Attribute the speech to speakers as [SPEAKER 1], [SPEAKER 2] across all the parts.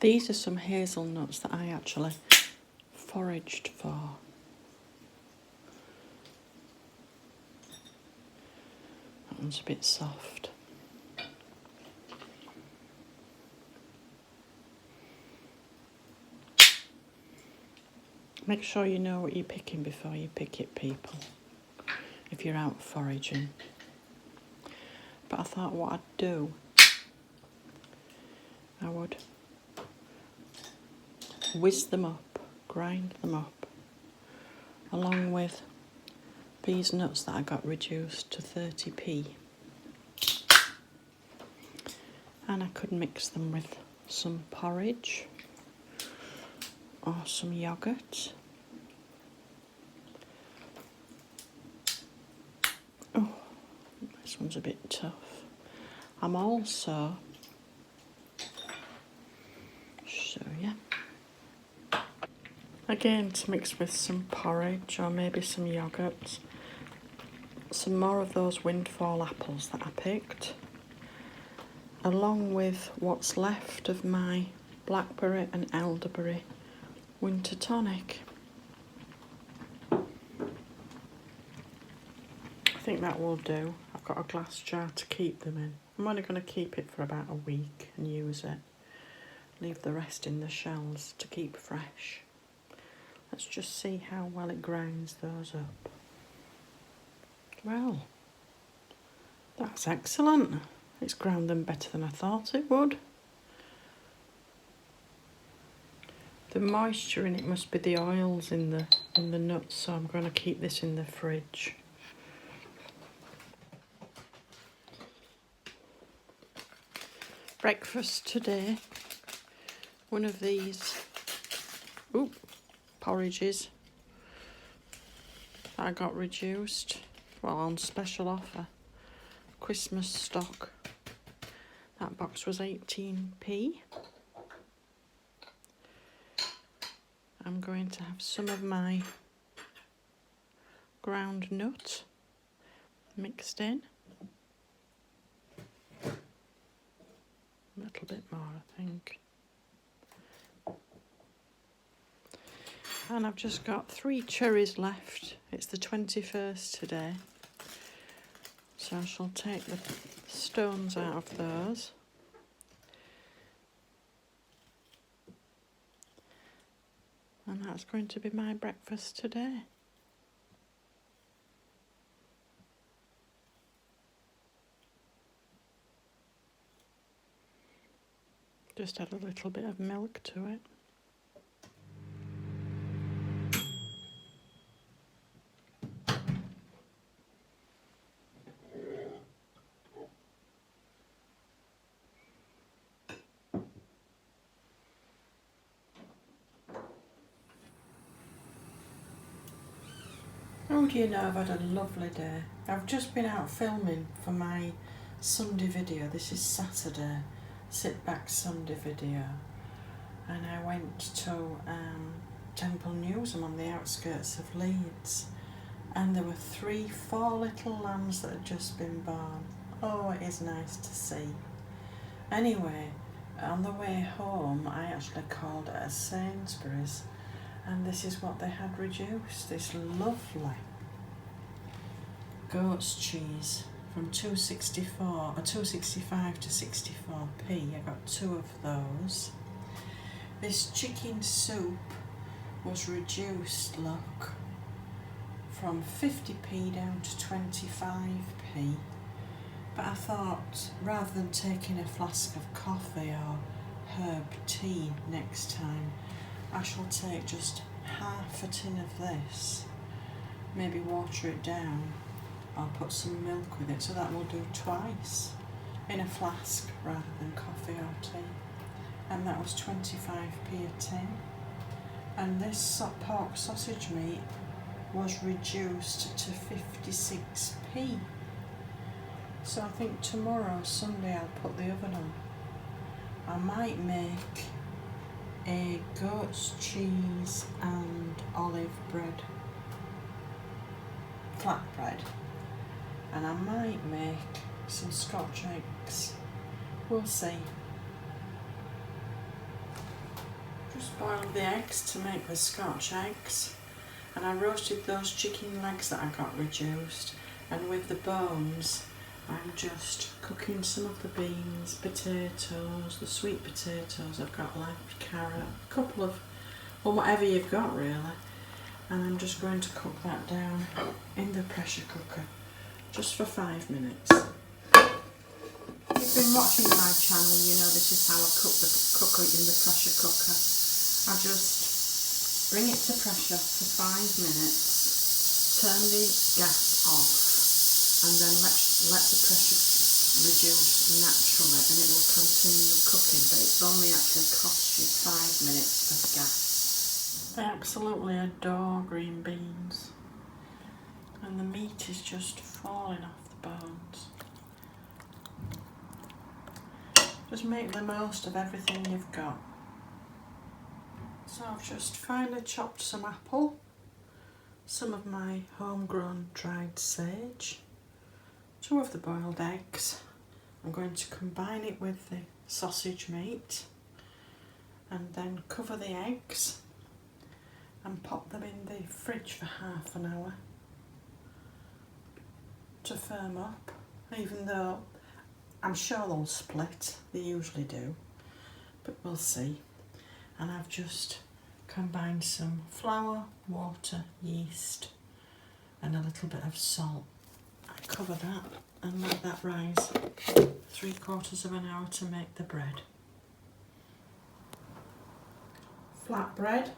[SPEAKER 1] These are some hazelnuts that I actually foraged for. That one's a bit soft. Make sure you know what you're picking before you pick it, people, if you're out foraging. But I thought what I'd do, I would whiz them up, grind them up, along with these nuts that I got reduced to 30p. And I could mix them with some porridge or some yoghurt. Oh, this one's a bit tough. I'm also, show you, again to mix with some porridge or maybe some yoghurt, some more of those windfall apples that I picked, along with what's left of my blackberry and elderberry winter tonic. I think that will do. I've got a glass jar to keep them in. I'm only going to keep it for about a week and use it. Leave the rest in the shells to keep fresh. Let's just see how well it grinds those up. Well, that's excellent. It's ground them better than I thought it would. The moisture in it must be the oils in the nuts, so I'm going to keep this in the fridge. Breakfast today, one of these porridges that I got reduced, well, on special offer, Christmas stock. That box was 18p. I'm going to have some of my ground nut mixed in. A little bit more, I think. And I've just got 3 cherries left. It's the 21st today. So I shall take the stones out of those. And that's going to be my breakfast today. Just add a little bit of milk to it. Oh, do you know, I've had a lovely day. I've just been out filming for my Sunday video. This is Saturday, sit back Sunday video. And I went to Temple Newsham on the outskirts of Leeds. And there were 4 little lambs that had just been born. Oh, it is nice to see. Anyway, on the way home, I actually called at a Sainsbury's. And this is what they had reduced, this lovely goat's cheese from 2.65 to 64p. I got 2 of those. This chicken soup was reduced, look, from 50p down to 25p. But I thought, rather than taking a flask of coffee or herb tea next time, I shall take just half a tin of this, maybe water it down, or put some milk with it, so that will do twice in a flask rather than coffee or tea. And that was 25p a tin. And this pork sausage meat was reduced to 56p. So I think tomorrow, Sunday, I'll put the oven on. I might make a goat's cheese and olive bread, flatbread, and I might make some Scotch eggs. We'll see. Just boiled the eggs to make the Scotch eggs, and I roasted those chicken legs that I got reduced, and with the bones I'm just cooking some of the beans, potatoes, the sweet potatoes I've got left, carrot, a couple of, well, whatever you've got really, and I'm just going to cook that down in the pressure cooker just for 5 minutes. If you've been watching my channel, you know this is how I cook it in the pressure cooker. I just bring it to pressure for 5 minutes, turn the gas off, and then let the pressure reduce naturally, and it will continue cooking, but it's only actually cost you 5 minutes of gas. I absolutely adore green beans, and the meat is just falling off the bones. Just make the most of everything you've got. So I've just finely chopped some apple, some of my homegrown dried sage, 2 of the boiled eggs. I'm going to combine it with the sausage meat and then cover the eggs and pop them in the fridge for half an hour to firm up, even though I'm sure they'll split, they usually do, but we'll see. And I've just combined some flour, water, yeast and a little bit of salt. I cover that and let that rise 3/4 of an hour to make the bread. Flat bread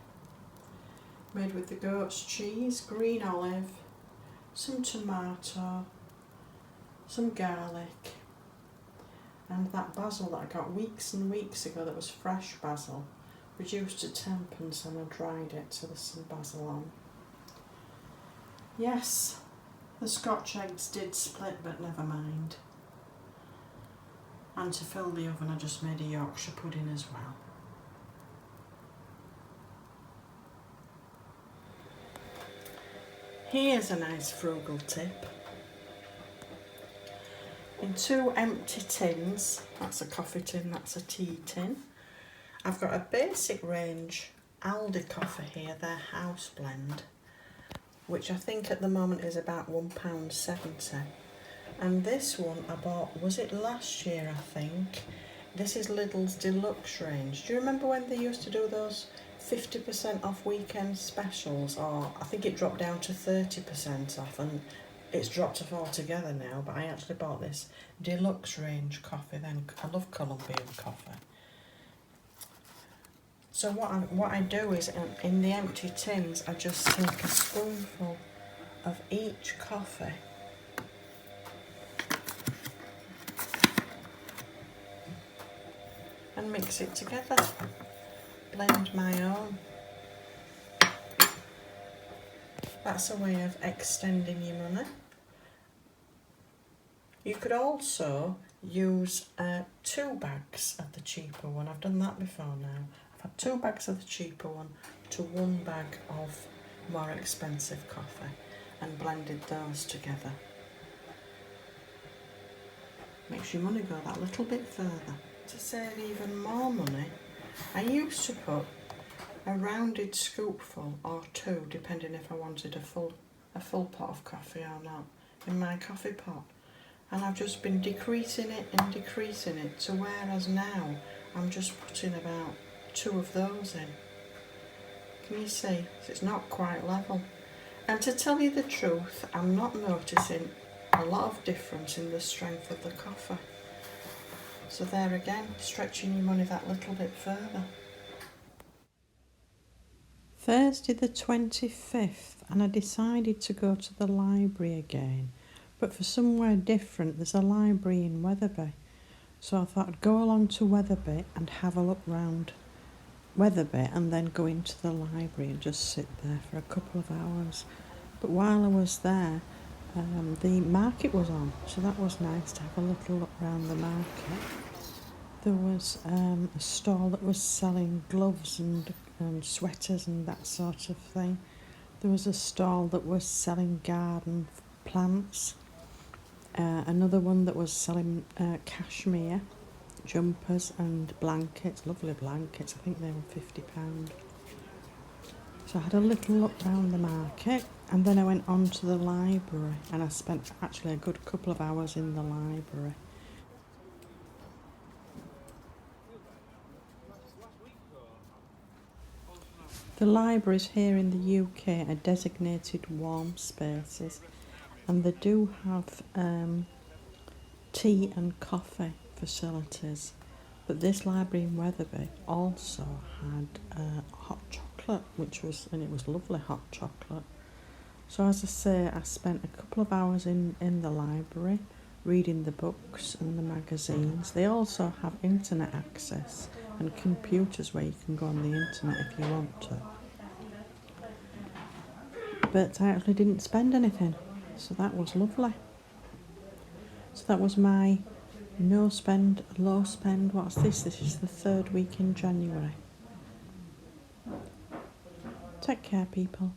[SPEAKER 1] made with the goat's cheese, green olive, some tomato, some garlic, and that basil that I got weeks and weeks ago that was fresh basil, reduced to 10pence, and I dried it so there's some basil on. Yes, the Scotch eggs did split, but never mind. And to fill the oven I just made a Yorkshire pudding as well. Here's a nice frugal tip. In 2 empty tins, that's a coffee tin, that's a tea tin, I've got a basic range Aldi coffee here, their house blend, which I think at the moment is about £1.70. And this one I bought, was it last year I think? This is Lidl's Deluxe range. Do you remember when they used to do those 50% off weekend specials? Or I think it dropped down to 30% off, and it's dropped off altogether now, but I actually bought this Deluxe range coffee then. I love Colombian coffee. So what I do is, in the empty tins, I just take a spoonful of each coffee and mix it together. Blend my own. That's a way of extending your money. You could also use 2 bags of the cheaper one. I've done that before now. I've had 2 bags of the cheaper one to 1 bag of more expensive coffee and blended those together. Makes your money go that little bit further. To save even more money, I used to put a rounded scoopful or 2, depending if I wanted a full pot of coffee or not, in my coffee pot. And I've just been decreasing it to whereas now I'm just putting about 2 of those in. Can you see? So it's not quite level. And to tell you the truth, I'm not noticing a lot of difference in the strength of the coffee. So there again, stretching your money that little bit further. Thursday the 25th, and I decided to go to the library again, but for somewhere different. There's a library in Wetherby, so I thought I'd go along to Wetherby and have a look round Wetherby and then go into the library and just sit there for a couple of hours. But while I was there, the market was on, so that was nice to have a little look round the market. There was a stall that was selling gloves and sweaters and that sort of thing. There was a stall that was selling garden plants, another one that was selling cashmere, jumpers and blankets, lovely blankets. I think they were £50. So I had a little look round the market, and then I went on to the library, and I spent actually a good couple of hours in the library. The libraries here in the UK are designated warm spaces, and they do have tea and coffee facilities. But this library in Wetherby also had hot chocolate, and it was lovely hot chocolate. So as I say, I spent a couple of hours in the library reading the books and the magazines. They also have internet access and computers where you can go on the internet if you want to. But I actually didn't spend anything, so that was lovely. So that was my no spend, low spend. What's this? This is the 3rd week in January. Take care, people.